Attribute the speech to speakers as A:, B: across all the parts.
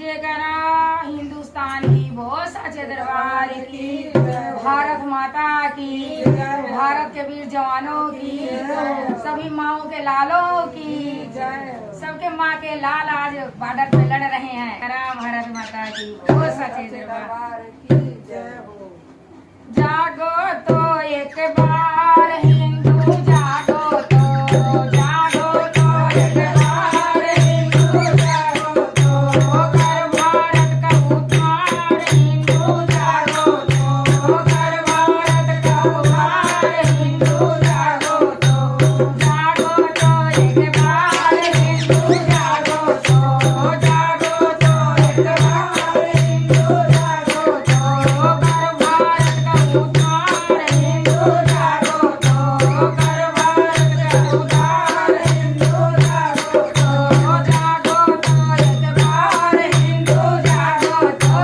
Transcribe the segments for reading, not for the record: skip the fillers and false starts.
A: जेकरा हिंदुस्तान की बहुत सच्चे दरबार की, भारत माता की, भारत के वीर जवानों की, सभी माओ के लालों की, सबके माँ के लाल आज बॉर्डर पे लड़ रहे हैं। भारत माता की बहुत सच्चे दरबार की जय हो। जागो तो एक बार हिंदू जागो तो, जागो तो एक बार हिंदू जागो तो, कर भारत का उद्धार हिंदू जागो तो, कर भारत का उद्धार हिंदू जागो तो, जागो तो एक बार हिंदू जागो तो, जागो तो एक बार हिंदू जागो तो, कर भारत का उद्धार हिंदू जागो तो, कर भारत का उद्धार हिंदू जागो तो, जागो तो एक बार हिंदू जागो तो,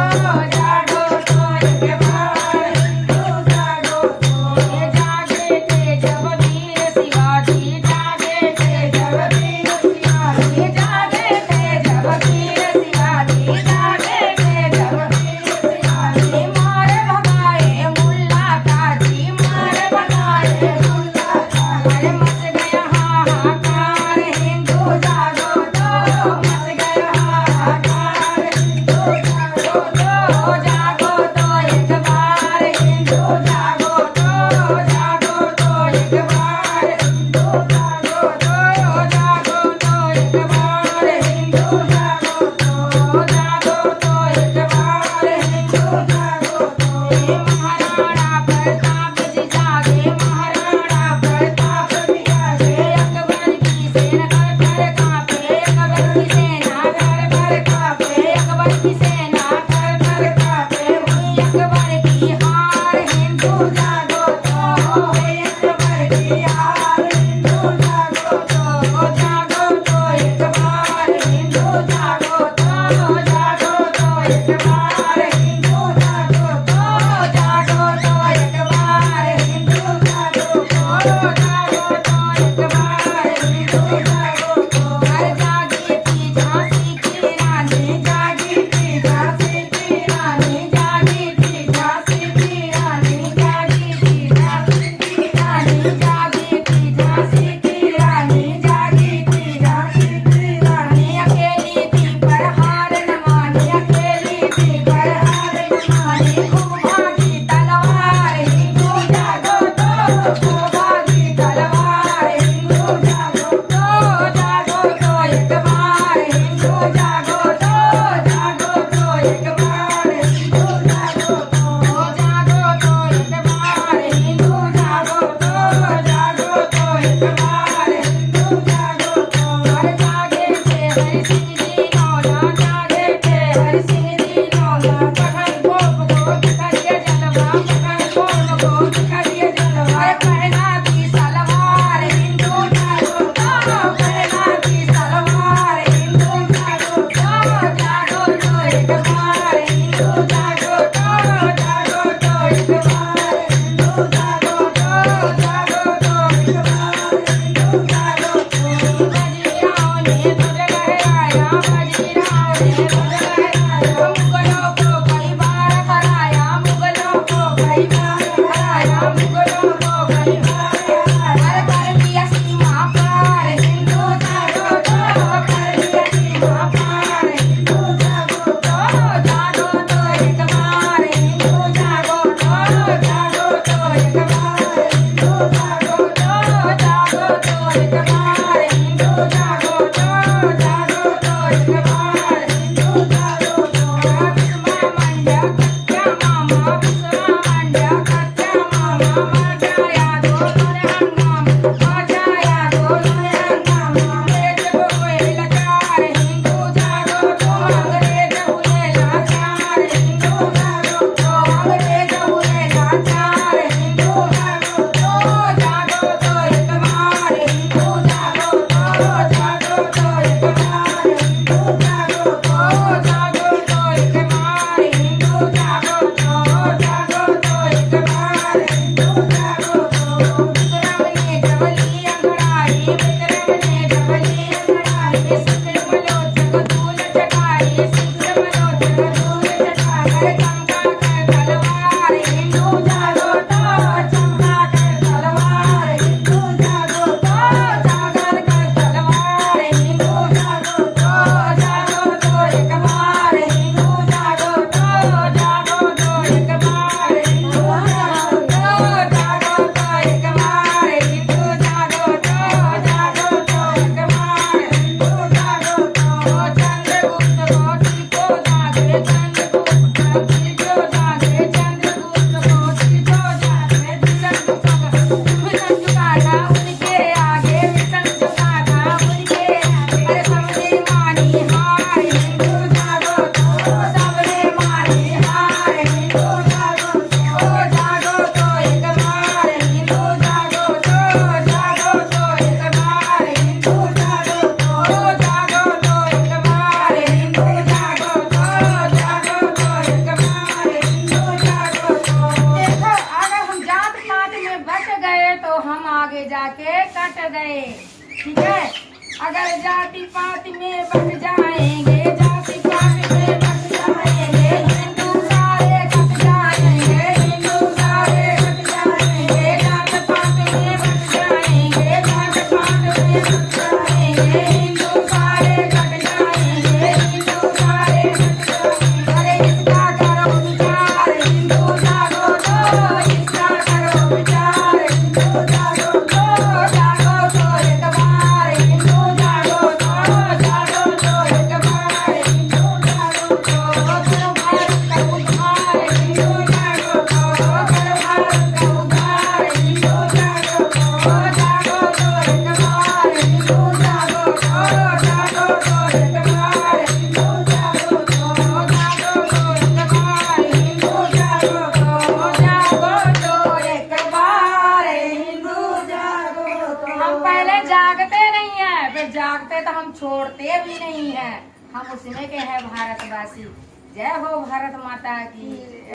A: जागो तो एक बार हिंदू जागो तो, ये जागे थे जब वीर शिवाजी, जागे थे जब वीर शिवाजी, जागे थे जब वीर शिवाजी, जागे थे जब वीर शिवाजी, मार भगाए मुल्ला काजी, मार भगाए मुल्ला काजी, मच गया हाहाकार हिंदू जागो तो, मच गया हाहाकार हिंदू जागो तो, जागो तो एक बार हिंदू जागो तो, जागो तो एक बार हिंदू जागो तो, जागो तो एक बार हिंदू जागो तो, जागो तो एक बार हिंदू जागो तो, महाराणा प्रताप जी जागे, महाराणा प्रताप जी जागे, अकबर की सेना कर कर कांपे, अकबर की सेना कर कर कांपे, अकबर की सेना कर कर कांपे, हुई अकबर की हार हिंदू जागो तो, हुई अकबर की हार हिंदू जागो तो, जागो तो एक बार हिंदू जागो तो, जागो तो एक बार हिंदू जागो तो, जागो तो एक बार हिंदू जागो तो, जागो तो एक बार हिंदू जागो तो, हर जागी थी झांसी की रानी, जागी थी झांसी की रानी, जागी थी झांसी की रानी, जागी थी झांसी की रानी, जागी थी झांसी की रानी, जागी थी झांसी की रानी, अकेली थी पर हार न मानी, अकेली थी पर हार न मानी, खूब भागी तलवार हिंदू जागो तो, खूब भागी तलवार हिंदू जागो तो, जागो तो एक बार हिंदू जागो तो, जागो तो एक बार हिंदू जागो तो, जागो तो एक बार हिंदू जागो तो, जागो तो एक बार हिंदू जागो तो, हर जागे थे हरि सिंह जी नौला, जागे थे हरि सिंह जी नौला, पकड़ गोप को दिखाइए जलवा, पकड़ गोप को दिखाइए जलवा, पहना दी सलवार हिंदू जागो तो, पहना दी सलवार हिंदू जागो तो, जागो तो एक बार हिंदू जागो तो, जागो तो एक बार हिंदू जागो तो, जागो तो एक बार हिंदू जागो तो, बाजीराव ने ध्वज लहराया, बाजीराव ने ध्वज लहराया, जाके कट गए। ठीक है, अगर जाति पाति में बट जाएंगे, जाति पाति में बट जाएंगे, हिंदू सारे कट जाएंगे, हिंदू सारे कट जाएंगे, जात पात में बट जाएंगे, जात पात में बट जाएंगे, हिंदू सारे कट जाएंगे, हिंदू सारे कट जाएंगे। अरे इसका करो विचार, हिंदू जागो तो, इसका करो विचार, हिंदू जागो जागते तो हम छोड़ते भी नहीं है, हम उसमें के हैं भारतवासी। जय हो भारत माता की।